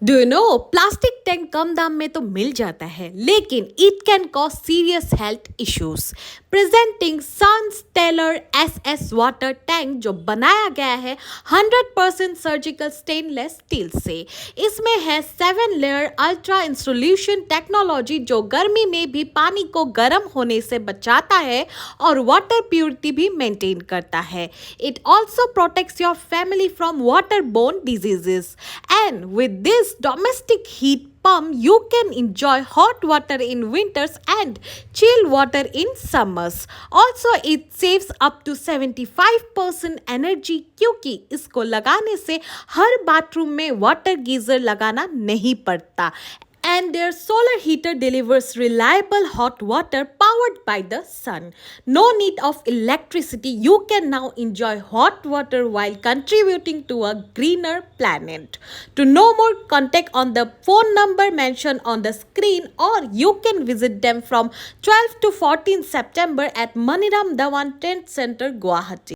Do you know plastic tank कम दाम में तो मिल जाता है लेकिन it can cause serious health issues. Presenting sons tailor SS water tank जो बनाया गया है 100% सर्जिकल स्टेनलेस स्टील से। इसमें है 7 लेयर अल्ट्रा इंसुलेशन टेक्नोलॉजी जो गर्मी में भी पानी को गर्म होने से बचाता है और वाटर प्योरिटी भी मेंटेन करता है। It also protects your family from water borne diseases and with this domestic heat pump you can enjoy hot water in winters and chill water in summers. Also it saves up to 75% energy क्योंकि इसको लगाने से हर bathroom में water geyser लगाना नहीं पड़ता and their solar heater delivers reliable hot water powered by the sun. No need of electricity. You can now enjoy hot water while contributing to a greener planet. To know more, contact on the phone number mentioned on the screen or you can visit them from 12 to 14 September at Maniram Dhawan Trend Center, Guwahati.